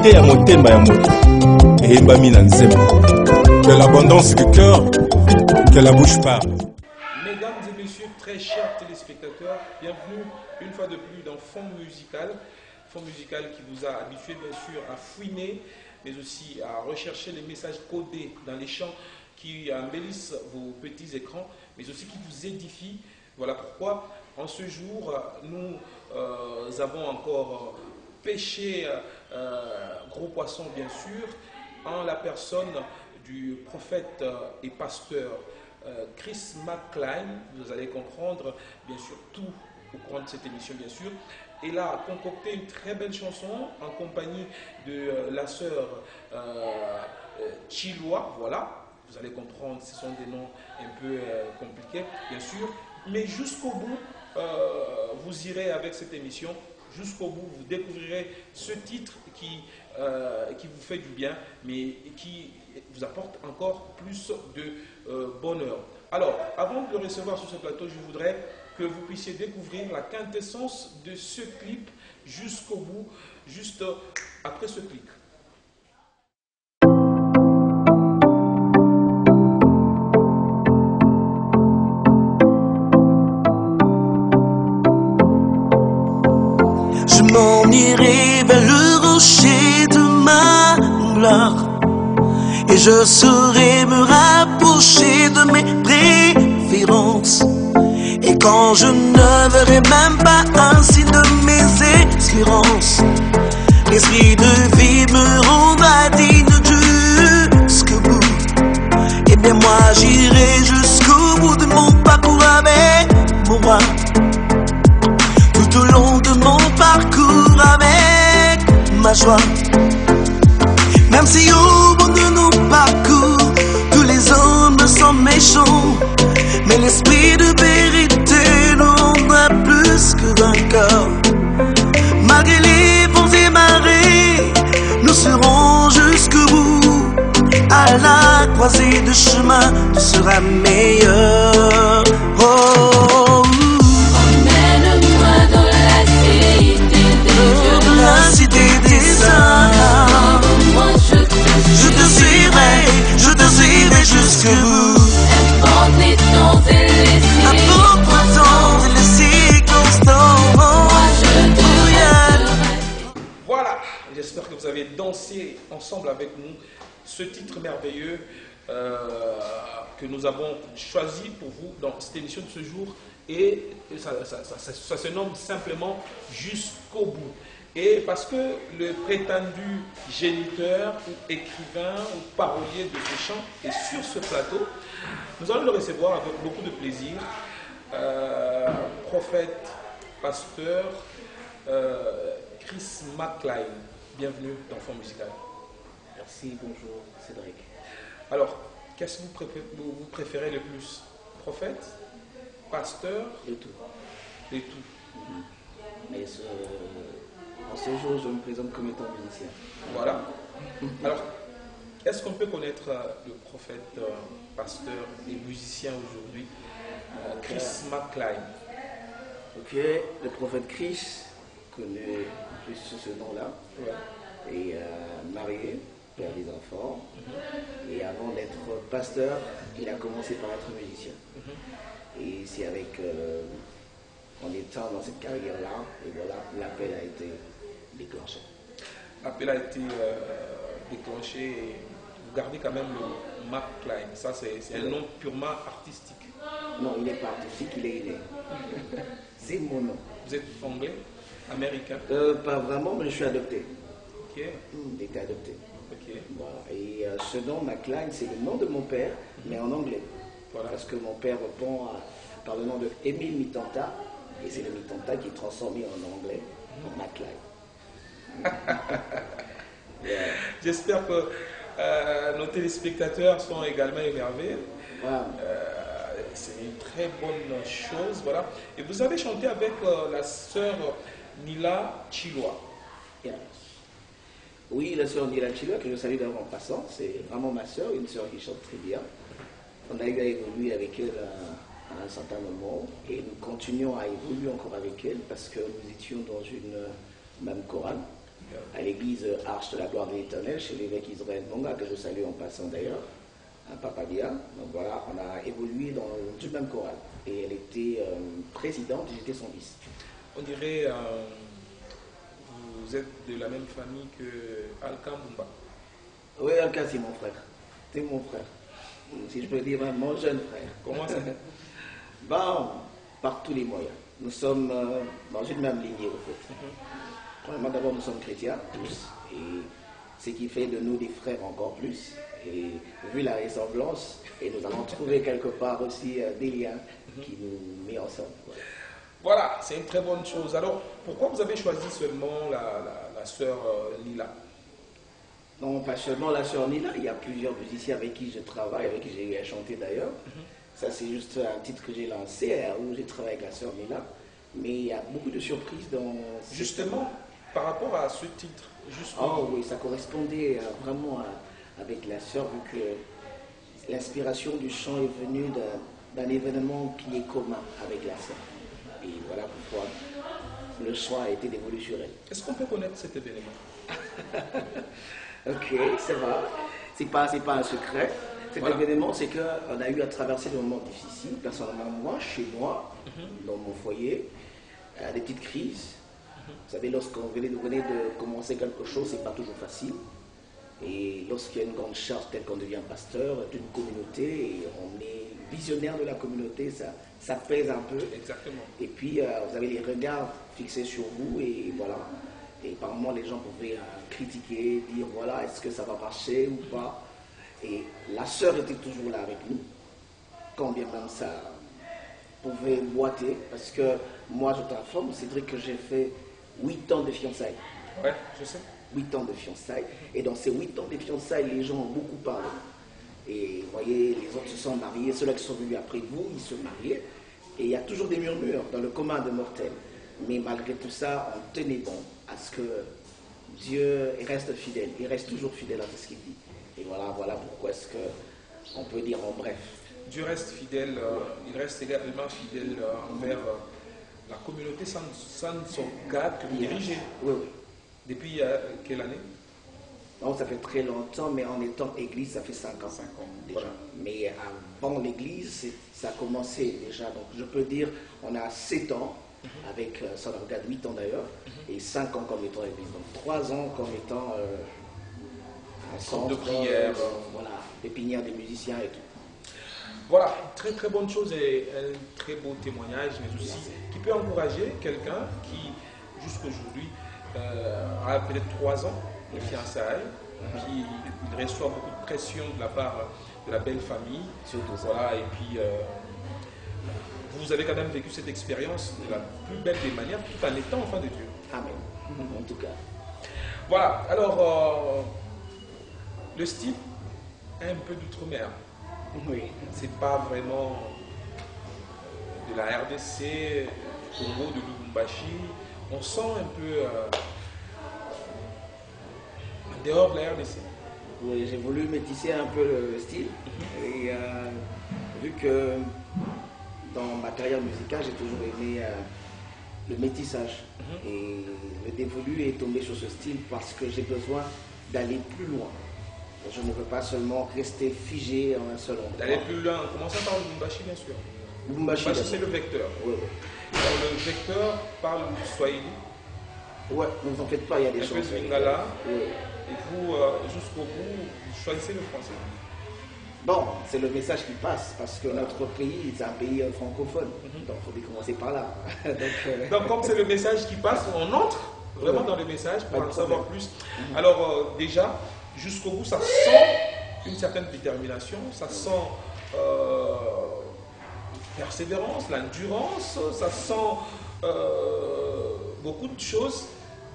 vérité ya motema ya moto eyembami na nzembo. Que l'abondance du cœur, que la bouche parle. Mesdames et messieurs, très chers téléspectateurs, bienvenue une fois de plus dans Fond Musical. Fond Musical qui vous a habitué bien sûr à fouiner, mais aussi à rechercher les messages codés dans les chants qui embellissent vos petits écrans, mais aussi qui vous édifient. Voilà pourquoi en ce jour, nous avons encore pêché gros poisson bien sûr, en la personne du prophète et pasteur Chris McCline. Vous allez comprendre bien sûr tout au cours de cette émission bien sûr. Il a concocté une très belle chanson en compagnie de la sœur Chiloa. Voilà, vous allez comprendre, ce sont des noms un peu compliqués bien sûr. Mais jusqu'au bout, vous irez avec cette émission. Jusqu'au bout, vous découvrirez ce titre qui vous fait du bien, mais qui vous apporte encore plus de bonheur. Alors, avant de le recevoir sur ce plateau, je voudrais que vous puissiez découvrir la quintessence de ce clip jusqu'au bout, juste après ce clip. Je m'en irai vers le rocher de ma gloire et je saurai me rapprocher de mes préférences. Et quand je ne verrai même pas un signe de mes espérances, l'esprit de vie me rendra digne jusqu'au bout. Et bien moi j'irai jusqu'au bout de mon parcours avec mon roi. Tout au long de mon parcours avec ma joie. Même si au bout de nos parcours tous les hommes sont méchants, mais l'esprit de vérité nous rendra plus que vainqueurs. Malgré les vents et marées, nous serons jusqu'au bout. À la croisée de chemin, tout sera meilleur. Oh, emmène-moi dans la cité des hommes. Moi je te suivrai jusqu'au bout. Importe les temps et les circonstances. Moi je te Voilà, j'espère que vous avez dansé ensemble avec nous ce titre merveilleux que nous avons choisi pour vous dans cette émission de ce jour. Et ça se nomme simplement Jusqu'au bout. Et parce que le prétendu géniteur ou écrivain ou parolier de ce chant est sur ce plateau, nous allons le recevoir avec beaucoup de plaisir. Prophète, pasteur, Chris McCline. Bienvenue dans Fond Musical. Merci, bonjour Cédric. Alors, qu'est-ce que vous préférez le plus? Prophète, pasteur? Le tout. Le tout. Mais en ce jour, je me présente comme étant musicien. Voilà. Alors, est-ce qu'on peut connaître le prophète, pasteur et musicien aujourd'hui, Chris McCline? Ok, le prophète Chris, connu plus sous ce nom-là, Ouais. est marié, père des enfants, et avant d'être pasteur, il a commencé par être musicien. Et c'est avec, en étant dans cette carrière-là, et voilà, l'appel a été déclenché. L'appel a été déclenché et vous gardez quand même le McCline. Ça, c'est un nom purement artistique. Non, il n'est pas artistique, il est inné. C'est mon nom. Vous êtes anglais, américain? Pas vraiment, mais je suis adopté. Ok. J'ai été adopté. Ok. Voilà. Et ce nom, McCline, c'est le nom de mon père, mais en anglais. Voilà. Parce que mon père répond par le nom de Émile Mitanta, et c'est le Mitanta qui est transformé en anglais en McCline. J'espère que nos téléspectateurs sont également émerveillés. Voilà. C'est une très bonne chose, voilà. Et vous avez chanté avec la sœur Nila Chiloa. Yes. Oui, la sœur Nila Chiloa, que je salue d'abord en passant, c'est vraiment ma sœur, une sœur qui chante très bien. On a eu à évoluer avec elle à un certain moment et nous continuons à évoluer encore avec elle parce que nous étions dans une même chorale. à l'église Arche de la Gloire de l'Éternel, chez l'évêque Israël Monga, que je salue en passant d'ailleurs, à Papadia. Donc voilà, on a évolué dans le même chorale. Et elle était présidente et j'étais son vice. On dirait, vous êtes de la même famille que Alka Mumba. Oui, Alka, c'est mon frère. C'est mon frère. Si je peux dire, mon jeune frère. Comment ça? Bon, par tous les moyens. Nous sommes dans une même lignée, au fait. Premièrement, d'abord, nous sommes chrétiens, tous. Et ce qui fait de nous des frères encore plus. Et vu la ressemblance, et nous allons trouver quelque part aussi des liens qui nous mettent ensemble. Voilà, c'est une très bonne chose. Alors, pourquoi vous avez choisi seulement la sœur Lila? Non, pas seulement la sœur Lila, il y a plusieurs musiciens avec qui je travaille, avec qui j'ai eu à chanter d'ailleurs. Ça, c'est juste un titre que j'ai lancé, où j'ai travaillé avec la sœur Lila. Mais il y a beaucoup de surprises dans... Justement, par rapport à ce titre, oh oui, ça correspondait vraiment avec la sœur, vu que l'inspiration du chant est venue d'un événement qui est commun avec la sœur. Et voilà pourquoi le choix a été dévolu sur elle. Est-ce qu'on peut connaître cet événement? Ok, ça va. C'est pas un secret. Cet événement, c'est qu'on a eu à traverser des moments difficiles. Personnellement, moi, chez moi, dans mon foyer, des petites crises. Vous savez, lorsqu'on venait de commencer quelque chose, c'est pas toujours facile. Et lorsqu'il y a une grande charge telle qu'on devient pasteur d'une communauté, et on est visionnaire de la communauté, ça pèse un peu. Exactement. Et puis, vous avez les regards fixés sur vous, et voilà. Et par moments, les gens pouvaient critiquer, dire, voilà, est-ce que ça va marcher ou pas? Et la sœur était toujours là avec nous, quand bien même ça pouvait boiter, parce que moi, je t'informe, Cédric, que j'ai fait 8 ans de fiançailles. Ouais, je sais. 8 ans de fiançailles. Et dans ces 8 ans de fiançailles, les gens ont beaucoup parlé. Et vous voyez, les autres se sont mariés, ceux-là qui sont venus après vous, ils se mariaient. Et il y a toujours des murmures dans le commun de mortels. Mais malgré tout ça, on tenait bon à ce que Dieu reste fidèle. Il reste toujours fidèle à tout ce qu'il dit. Et voilà pourquoi est-ce qu'on peut dire en bref. Dieu reste fidèle, il reste également fidèle envers la communauté sans Songad que vous dirigez. Oui. Depuis quelle année? Non, ça fait très longtemps, mais en étant église, ça fait 5 ans. 5 ans déjà. Voilà. Mais avant l'église, ça a commencé déjà. Donc je peux dire, on a 7 ans, avec Songad 8 ans d'ailleurs, et 5 ans comme étant église. Donc 3 ans comme étant un centre de prière. Voilà, pépinière des musiciens et tout. Voilà, une très très bonne chose et un très beau témoignage, mais aussi qui peut encourager quelqu'un qui, jusqu'aujourd'hui, a peut-être 3 ans de fiançailles, qui il reçoit beaucoup de pression de la part de la belle famille. Surtout ça. Voilà, et puis vous avez quand même vécu cette expérience de la plus belle des manières, tout en étant enfant de Dieu. Amen. En tout cas. Voilà, alors le style est un peu d'outre-mer. Oui. C'est pas vraiment de la RDC, du Congo, de Lubumbashi. On sent un peu en dehors de la RDC. Oui, j'ai voulu métisser un peu le style. Et vu que dans ma carrière musicale, j'ai toujours aimé le métissage. Et le dévolu est tombé sur ce style parce que j'ai besoin d'aller plus loin. Je ne veux pas seulement rester figé en un seul endroit. D'aller plus loin, en commençant par Lubumbashi, bien sûr. Lubumbashi, c'est le vecteur. Oui. Alors, le vecteur parle Swahili. Ouais, ne vous en faites pas, il y a des Un peu choses. de Lingala. Oui. Et vous, jusqu'au bout, vous choisissez le français. Bon, c'est le message qui passe, parce que notre pays est un pays francophone. Donc, il faut commencer par là. Donc, comme c'est le message qui passe, on entre vraiment dans le message pour en savoir plus. Alors, déjà, jusqu'au bout, ça sent une certaine détermination, ça sent persévérance, l'endurance, ça sent beaucoup de choses.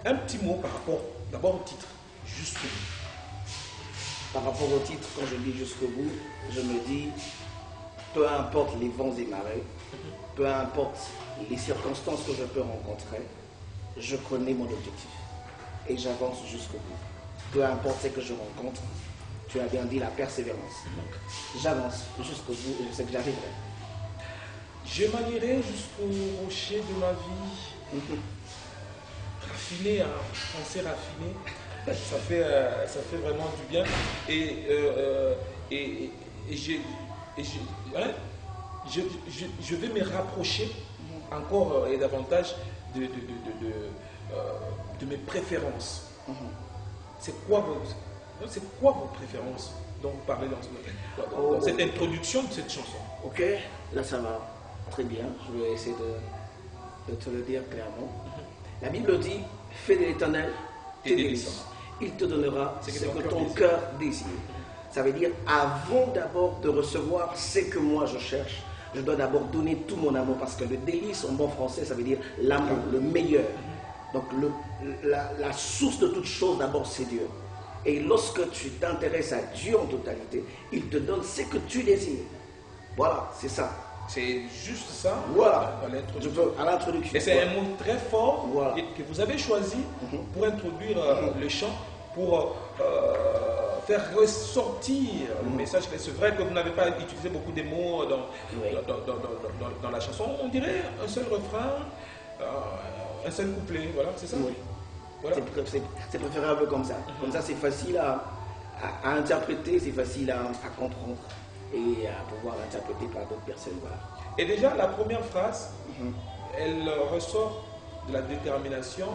Un petit mot par rapport, d'abord au titre, jusqu'au bout. Par rapport au titre, quand je dis jusqu'au bout, je me dis, peu importe les vents et marées, peu importe les circonstances que je peux rencontrer, je connais mon objectif et j'avance jusqu'au bout. Peu importe ce que je rencontre, tu as bien dit la persévérance. Donc, j'avance jusqu'au bout et je sais que j'arriverai. Je m'allierai jusqu'au rocher de ma vie, raffiné, un français raffiné. Ça fait vraiment du bien. Et je vais me rapprocher encore et davantage de mes préférences. C'est quoi vos préférences dont vous parlez dans cette introduction de cette chanson? Ok, là ça va très bien. Je vais essayer de te le dire clairement. La Bible dit, fais de l'Éternel tes délices. Il te donnera ce que ton cœur désire. Ça veut dire, avant d'abord de recevoir ce que moi je cherche, je dois d'abord donner tout mon amour, parce que le délice en bon français, ça veut dire l'amour, le meilleur. Donc la source de toute chose d'abord c'est Dieu. Et lorsque tu t'intéresses à Dieu en totalité, il te donne ce que tu désires. Voilà, c'est ça. C'est juste ça. Voilà, à l'introduction. Et c'est un mot très fort voilà. que vous avez choisi pour introduire le chant, pour faire ressortir le message. C'est vrai que vous n'avez pas utilisé beaucoup de mots dans la chanson. On dirait un seul refrain, un seul couplet. Voilà, c'est ça. Oui. Voilà. C'est préférable comme ça. Comme ça, c'est facile à interpréter, c'est facile à comprendre et à pouvoir interpréter par d'autres personnes. Voilà. Et déjà, la première phrase, elle ressort de la détermination,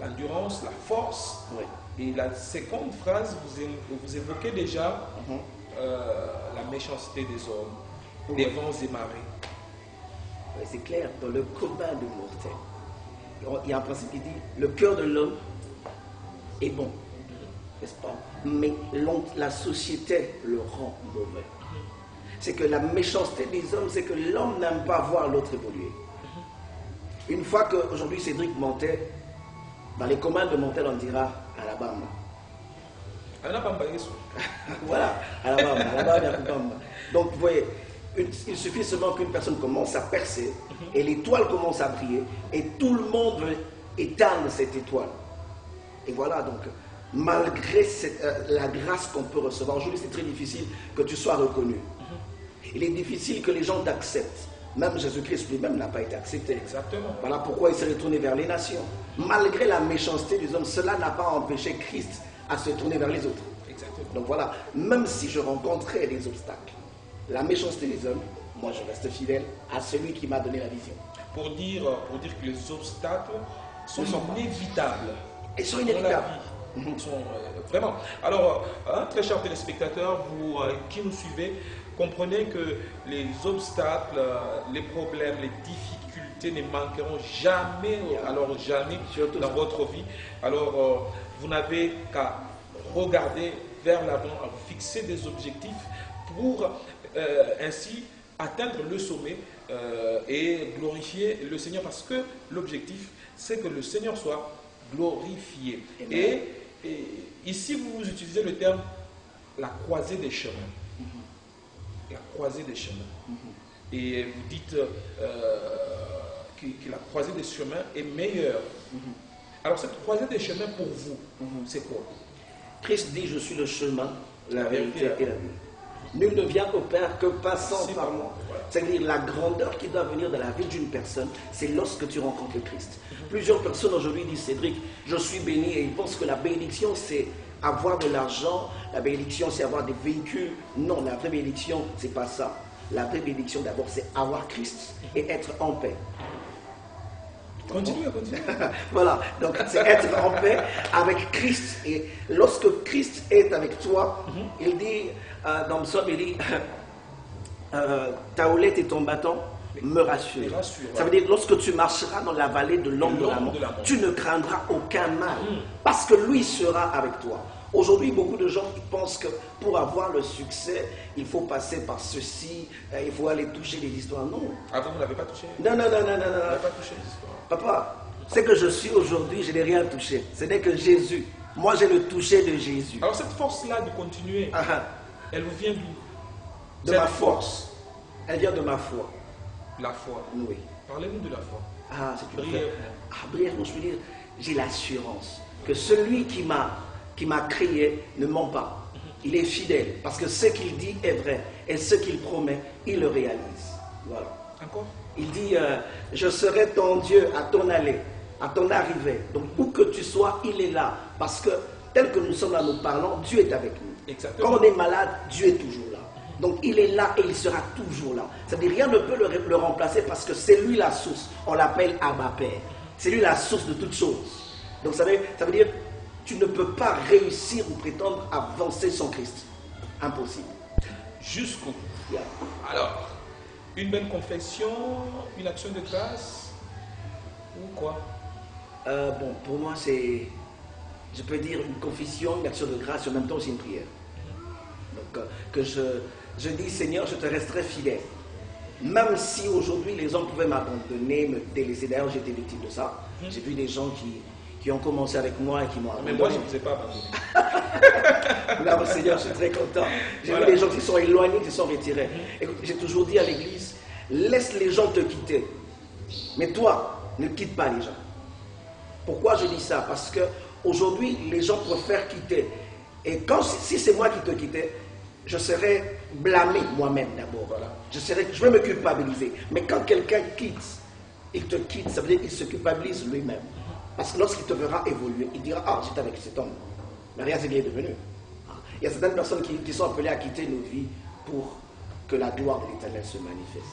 l'endurance, la force. Oui. Et la seconde phrase, vous évoquez déjà la méchanceté des hommes, des vents et marées. Oui, c'est clair, dans le commun de mortels. Il y a un principe qui dit, le cœur de l'homme est bon, n'est-ce pas? Mais la société le rend mauvais. C'est que la méchanceté des hommes, c'est que l'homme n'aime pas voir l'autre évoluer. Une fois qu'aujourd'hui Cédric montait, dans les communs de Montel, on dira Alabama. Alabama, voilà, Alabama. Donc vous voyez, il suffit seulement qu'une personne commence à percer et l'étoile commence à briller et tout le monde veut éteindre cette étoile. Et voilà, donc malgré la grâce qu'on peut recevoir, aujourd'hui c'est très difficile que tu sois reconnu. Il est difficile que les gens t'acceptent. Même Jésus-Christ lui-même n'a pas été accepté. Exactement. Voilà pourquoi il s'est retourné vers les nations. Malgré la méchanceté des hommes, cela n'a pas empêché Christ à se tourner vers les autres. Exactement. Donc voilà, même si je rencontrais des obstacles, la méchanceté des hommes, moi je reste fidèle à celui qui m'a donné la vision. Pour dire que les obstacles sont inévitables. Ils sont inévitables. Ils sont vraiment. Alors, très chers téléspectateurs, vous qui nous suivez, comprenez que les obstacles, les problèmes, les difficultés ne manqueront jamais, alors jamais dans votre vie. Alors, vous n'avez qu'à regarder vers l'avant, à vous fixer des objectifs pour ainsi atteindre le sommet et glorifier le Seigneur, parce que l'objectif, c'est que le Seigneur soit glorifié. Et ici, vous utilisez le terme la croisée des chemins. La croisée des chemins. Et vous dites que la croisée des chemins est meilleure. Alors cette croisée des chemins pour vous, c'est quoi? Christ dit, je suis le chemin, la vérité et la vie. Nul ne vient au Père que passant par moi. C'est-à-dire la grandeur qui doit venir de la vie d'une personne, c'est lorsque tu rencontres le Christ. Plusieurs personnes aujourd'hui disent, Cédric, je suis béni, et ils pensent que la bénédiction c'est avoir de l'argent, la bénédiction c'est avoir des véhicules. Non, la vraie bénédiction c'est pas ça. La vraie bénédiction d'abord c'est avoir Christ et être en paix. Continue. Voilà, donc c'est être en paix avec Christ. Et lorsque Christ est avec toi, il dit, dans le psaume, il dit, ta houlette et ton bâton me rassurent. Ça veut dire, lorsque tu marcheras dans la vallée de l'ombre de la mort, tu ne craindras aucun mal, parce que lui sera avec toi. Aujourd'hui, beaucoup de gens pensent que pour avoir le succès, il faut passer par ceci, il faut aller toucher les histoires. Non. Ah, vous ne l'avez pas touché? Non. Vous n'avez pas touché les histoires. Papa, ce que je suis aujourd'hui, je n'ai rien touché. Ce n'est que Jésus. Moi, j'ai le toucher de Jésus. Alors cette force-là de continuer, elle vous vient d'où? De ma force. Elle vient de ma foi. La foi. Oui. Parlez-nous de la foi. Ah, c'est une brièvement. Brièvement, je veux dire, j'ai l'assurance que celui qui m'a créé ne ment pas. Il est fidèle, parce que ce qu'il dit est vrai, et ce qu'il promet, il le réalise. Voilà. Encore? Il dit, je serai ton Dieu à ton aller, à ton arrivée. Donc où que tu sois, il est là. Parce que tel que nous sommes là, nous parlons, Dieu est avec nous. Exactement. Quand on est malade, Dieu est toujours là. Donc il est là et il sera toujours là. Ça veut dire rien ne peut le remplacer parce que c'est lui la source. On l'appelle Abba Père. C'est lui la source de toutes choses. Donc ça veut dire tu ne peux pas réussir ou prétendre avancer sans Christ. Impossible. Jusqu'au bout. Yeah. Alors, une belle confession, une action de grâce ou quoi? Bon, pour moi c'est, je peux dire une confession, une action de grâce et en même temps c'est une prière. Donc que je dis Seigneur, je te resterai fidèle. Même si aujourd'hui les gens pouvaient m'abandonner, me délaisser. D'ailleurs j'ai été victime de ça. J'ai vu des gens qui ont commencé avec moi et qui m'ont abandonné. Mais moi je ne vous ai pas abandonné. Là, Seigneur, je suis très content. J'ai vu des gens qui sont éloignés, qui sont retirés. Écoute, j'ai toujours dit à l'église, laisse les gens te quitter. Mais toi, ne quitte pas les gens. Pourquoi je dis ça? Parce qu'aujourd'hui, les gens préfèrent quitter. Et si c'est moi qui te quittais, je serais blâmé moi-même d'abord. Voilà. Je vais me culpabiliser. Mais quand quelqu'un quitte, il te quitte, ça veut dire qu'il se culpabilise lui-même. Parce que lorsqu'il te verra évoluer, il dira, ah, j'étais avec cet homme. Mais rien, c'est qu'il est devenu. Il y a certaines personnes qui sont appelées à quitter nos vies pour que la gloire de l'Éternel se manifeste.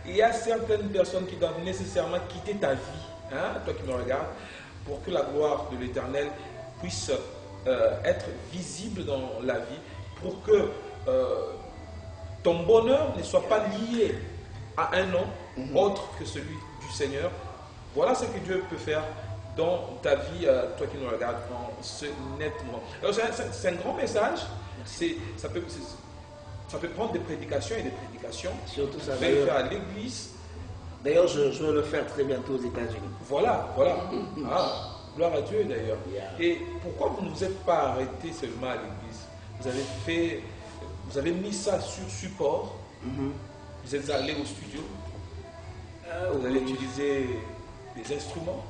Il y a certaines personnes qui doivent nécessairement quitter ta vie, hein, toi qui me regardes, pour que la gloire de l'Éternel puisse être visible dans la vie, pour que ton bonheur ne soit pas lié à un nom autre que celui du Seigneur. Voilà ce que Dieu peut faire dans ta vie, toi qui nous regardes, en ce nettement. Alors c'est un grand message, ça peut prendre des prédications et des prédications. Surtout ça. Je vais le faire à l'église. D'ailleurs, je veux le faire très bientôt aux États-Unis. Voilà. Ah, gloire à Dieu d'ailleurs. Yeah. Et pourquoi vous ne vous êtes pas arrêté seulement à l'église? Vous avez mis ça sur support. Vous êtes allé au studio. Vous avez utilisé des instruments.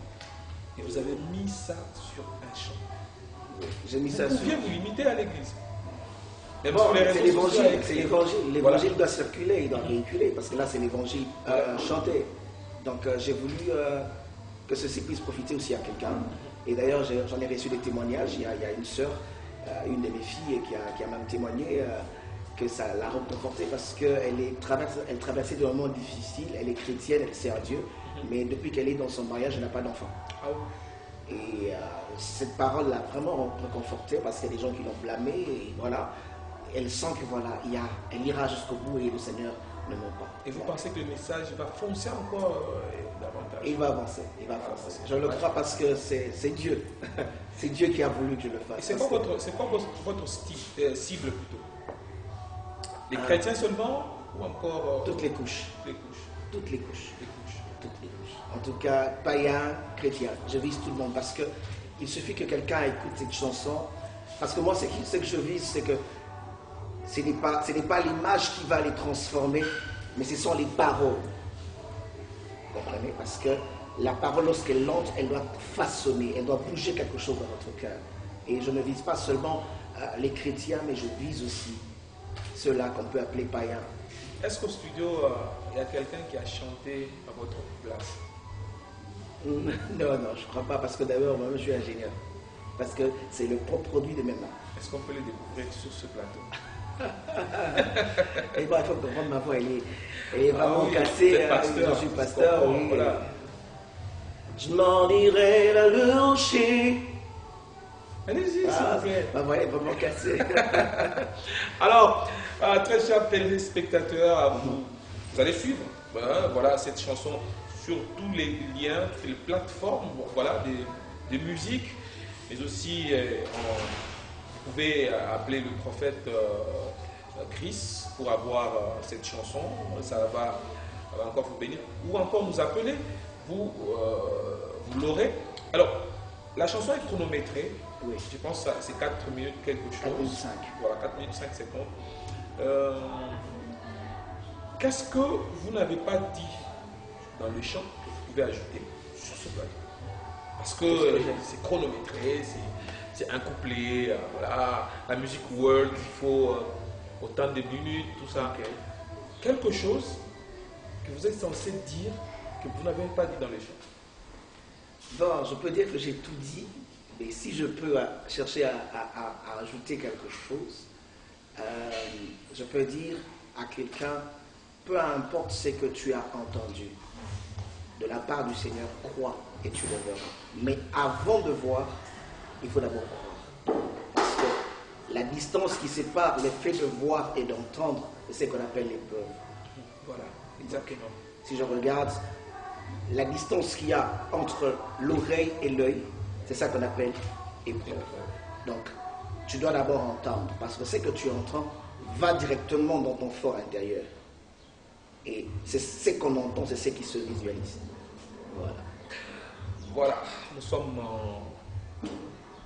Et vous avez mis ça sur un champ. J'ai mis ça sur. Vous pouviez vous limiter à l'église. Bon, c'est l'évangile. L'évangile doit circuler, il doit véhiculer. Parce que là, c'est l'évangile chanté. Donc, j'ai voulu que ceci puisse profiter aussi à quelqu'un. Et d'ailleurs, j'en ai reçu des témoignages. Il y a une sœur, une de mes filles, qui a même témoigné que ça l'a reconfortée parce qu'elle traversait des moments difficiles. Elle est chrétienne, elle sert à Dieu. Mais depuis qu'elle est dans son mariage, elle n'a pas d'enfant. Et cette parole l'a vraiment reconfortée parce qu'il y a des gens qui l'ont blâmée. Et voilà, elle sent que voilà, elle ira jusqu'au bout et le Seigneur ne ment pas. Et vous pensez que le message va foncer encore davantage? Il va avancer, Je le crois parce que c'est Dieu. C'est Dieu qui a voulu que je le fasse. Et c'est quoi votre cible plutôt? Les chrétiens seulement ou encore toutes les couches. Toutes les couches. En tout cas, païens, chrétiens. Je vise tout le monde parce qu'il suffit que quelqu'un écoute cette chanson. Parce que moi, ce que je vise, c'est que ce n'est pas l'image qui va les transformer, mais ce sont les paroles. Vous comprenez? Parce que la parole, lorsqu'elle entre, elle doit façonner, elle doit bouger quelque chose dans votre cœur. Et je ne vise pas seulement les chrétiens, mais je vise aussi ceux-là qu'on peut appeler païens. Est-ce qu'au studio, il y a quelqu'un qui a chanté à votre place? Non, je ne crois pas, parce que d'abord, moi, je suis ingénieur. Parce que c'est le propre produit de mes mains. Est-ce qu'on peut les découvrir sur ce plateau? Et bon, il faut comprendre, ma voix, elle est vraiment cassée. Je suis pasteur, oui. Voilà. Je m'en irai la loucher. Allez-y, s'il vous plaît. Ma voix est vraiment cassée. Alors, très chers téléspectateurs, vous allez suivre voilà, cette chanson sur tous les liens, toutes les plateformes voilà, des musiques, mais aussi vous pouvez appeler le prophète Chris pour avoir cette chanson, ça va encore vous bénir, ou encore nous appeler, vous l'aurez. Alors, la chanson est chronométrée, oui. Je pense que c'est 4 minutes quelque chose. 4 minutes 5. Voilà, 4 minutes 5 secondes. Qu'est-ce que vous n'avez pas dit dans le chant que vous pouvez ajouter sur ce plateau? Parce que c'est chronométré, c'est un couplet, voilà, la musique world, il faut autant de minutes, tout ça. Okay. Quelque chose que vous êtes censé dire que vous n'avez pas dit dans les chants. Bon, je peux dire que j'ai tout dit, mais si je peux chercher à ajouter quelque chose, je peux dire à quelqu'un, peu importe ce que tu as entendu de la part du Seigneur, crois et tu le verras. Mais avant de voir, il faut d'abord croire. Parce que la distance qui sépare le fait de voir et d'entendre, c'est ce qu'on appelle l'épreuve. Voilà, exactement. Si je regarde la distance qu'il y a entre l'oreille et l'œil, c'est ça qu'on appelle épreuve. Donc, tu dois d'abord entendre, parce que ce que tu entends va directement dans ton fort intérieur. Et c'est ce qu'on entend, c'est ce qui se visualise. Voilà. Voilà, nous sommes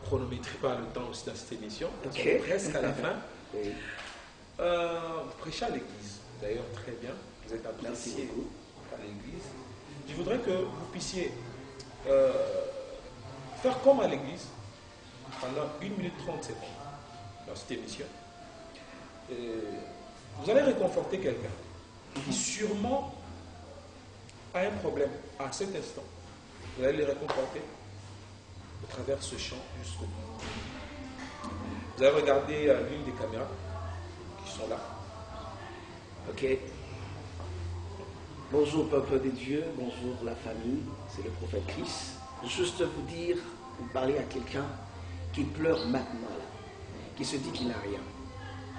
chronométrés par le temps aussi dans cette émission. Nous sommes presque à la fin. Oui. Vous prêchez à l'église, d'ailleurs très bien. Vous êtes apprécié à l'église. Je voudrais que vous puissiez faire comme à l'église pendant 1 minute 30 secondes dans cette émission. Vous allez réconforter quelqu'un qui sûrement a un problème à cet instant. Vous allez le réconforter au travers ce chant jusqu'au bout. Vous allez regarder l'une des caméras qui sont là. Ok. Bonjour peuple de Dieu, bonjour la famille, c'est le prophète Christ. Juste vous dire, vous parler à quelqu'un qui pleure maintenant là, qui se dit qu'il n'a rien.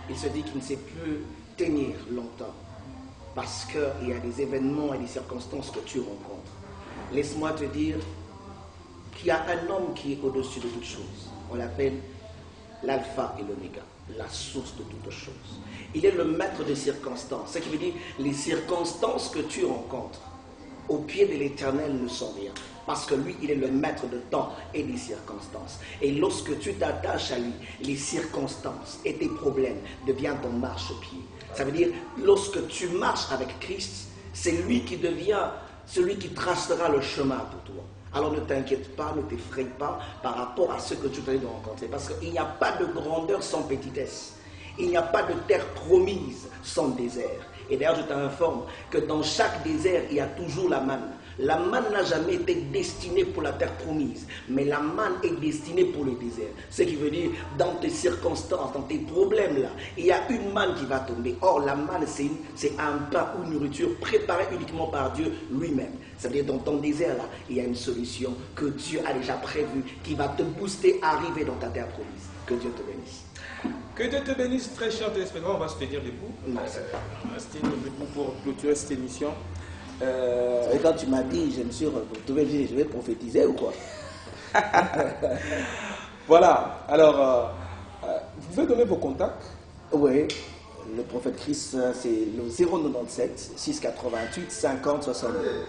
Il se dit qu'il ne sait plus tenir longtemps parce qu'il y a des événements et des circonstances que tu rencontres. Laisse-moi te dire qu'il y a un homme qui est au-dessus de toutes choses. On l'appelle l'alpha et l'oméga, la source de toutes choses. Il est le maître des circonstances. Ce qui veut dire les circonstances que tu rencontres au pied de l'Éternel ne sont rien. Parce que lui, il est le maître de temps et des circonstances. Et lorsque tu t'attaches à lui, les circonstances et tes problèmes deviennent ton marchepied. Ça veut dire, lorsque tu marches avec Christ, c'est lui qui devient celui qui tracera le chemin pour toi. Alors ne t'inquiète pas, ne t'effraie pas par rapport à ce que tu vas rencontrer. Parce qu'il n'y a pas de grandeur sans petitesse. Il n'y a pas de terre promise sans désert. Et d'ailleurs, je t'informe que dans chaque désert, il y a toujours la manne. La manne n'a jamais été destinée pour la terre promise, mais la manne est destinée pour le désert. Ce qui veut dire, dans tes circonstances, dans tes problèmes là, il y a une manne qui va tomber. Or, la manne, c'est un pain ou une nourriture préparée uniquement par Dieu lui-même. Ça veut dire, dans ton désert là, il y a une solution que Dieu a déjà prévue, qui va te booster à arriver dans ta terre promise. Que Dieu te bénisse. Que Dieu te bénisse, très cher téléspectateur. On va se tenir debout. On va se tenir debout pour clôturer cette émission. Et quand tu m'as dit, je me suis retrouvé, je vais prophétiser ou quoi? Voilà, alors, vous pouvez donner vos contacts? Oui, le prophète Christ, c'est le 097 688 50 62.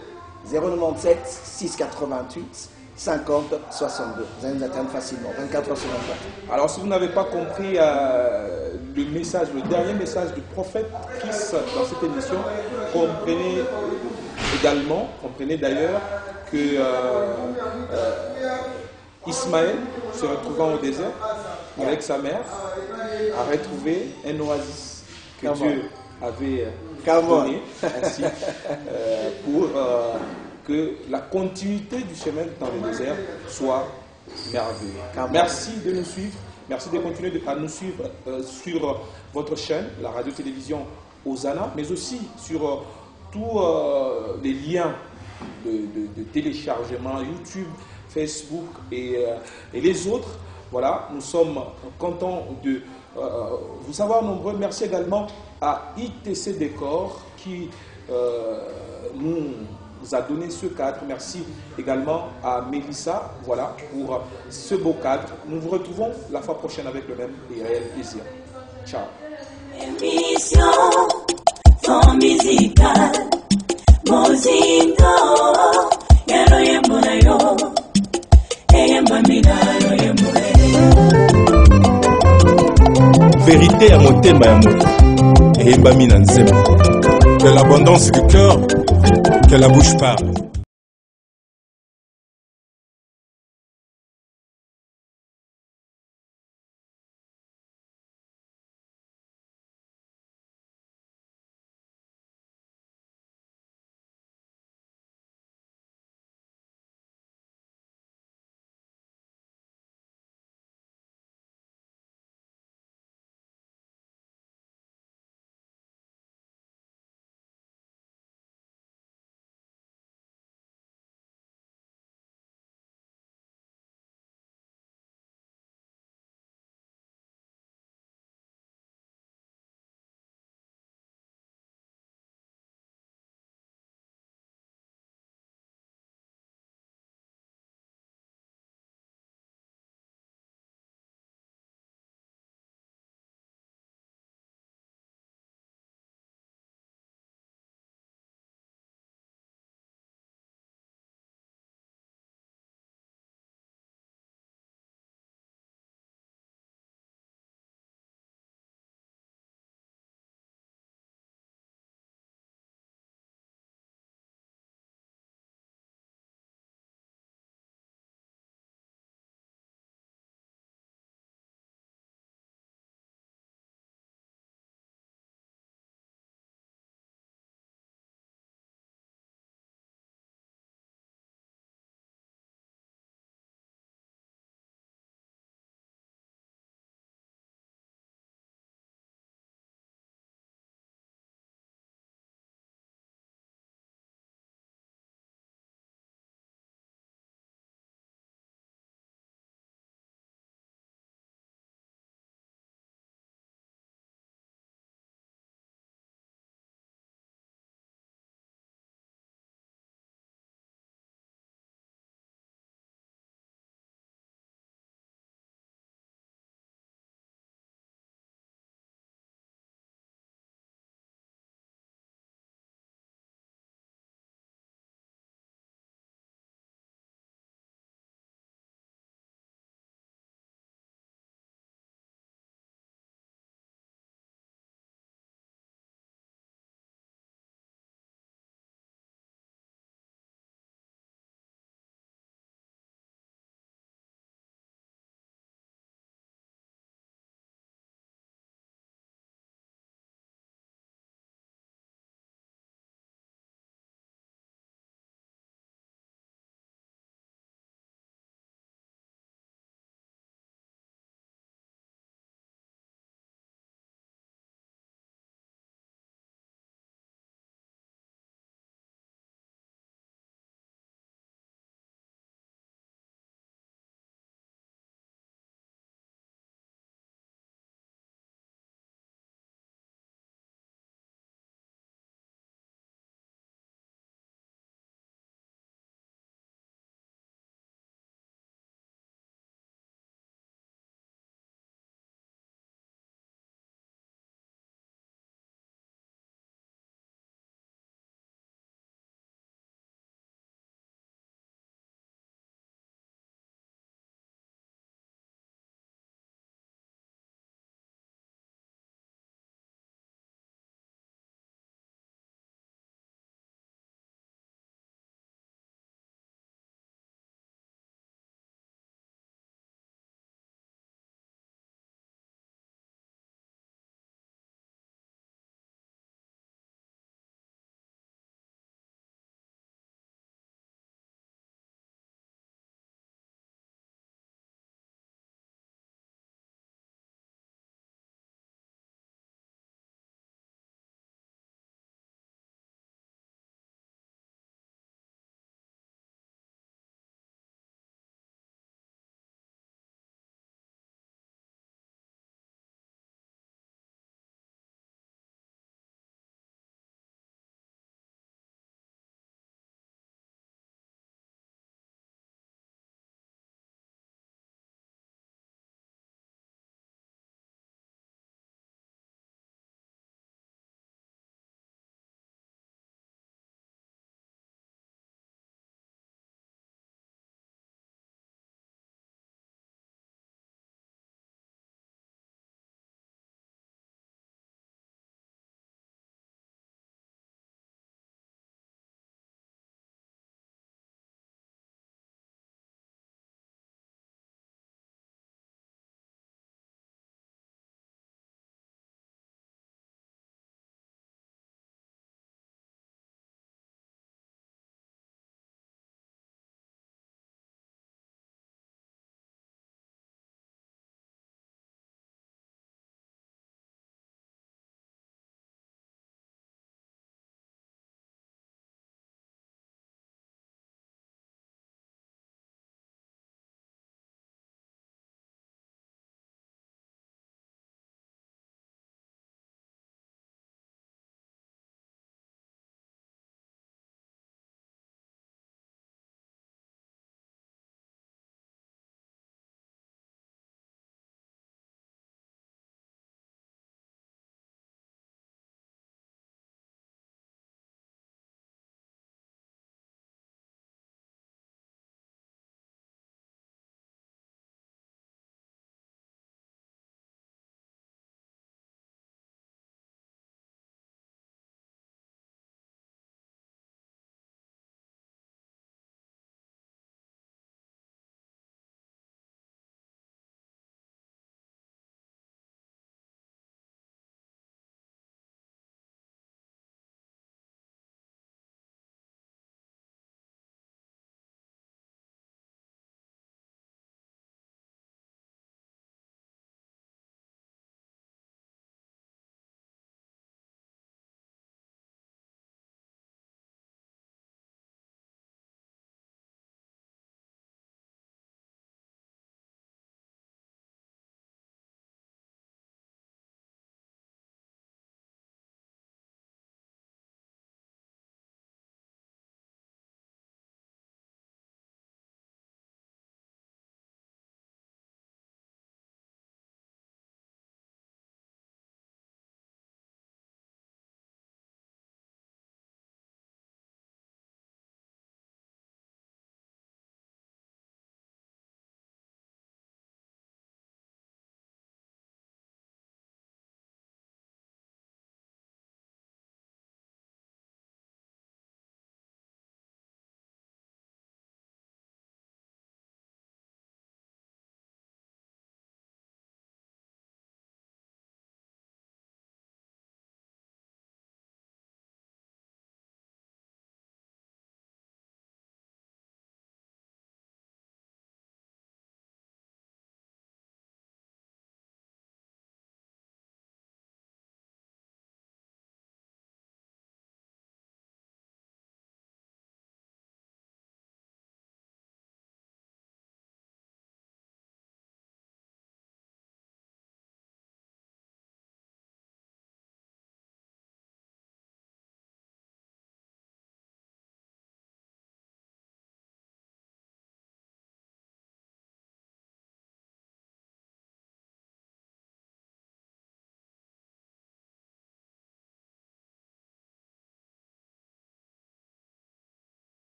097 688 50 62. Vous allez nous atteindre facilement, 24 heures sur 24. Alors, si vous n'avez pas compris le message, le dernier message du prophète Christ dans cette émission, comprenez d'ailleurs que Ismaël, se retrouvant au désert avec sa mère, a retrouvé un oasis que Dieu avait donné ainsi, pour que la continuité du chemin dans le désert soit merveilleuse. Merci de nous suivre. Merci de continuer à nous suivre sur votre chaîne, la radio-télévision Hosanna, mais aussi sur tous les liens de téléchargement, YouTube, Facebook et les autres. Voilà, nous sommes contents de vous savoir nombreux. Merci également à ITC Décor qui nous a donné ce cadre. Merci également à Mélissa, voilà, pour ce beau cadre. Nous vous retrouvons la fois prochaine avec le même et réel plaisir. Ciao. Émission fond musical, Mozindo, Yaro Yembonayo, Eyembamina Yembole. Vérité à motema ya moto, eyembami na nzembo. Que l'abondance du cœur, que la bouche parle.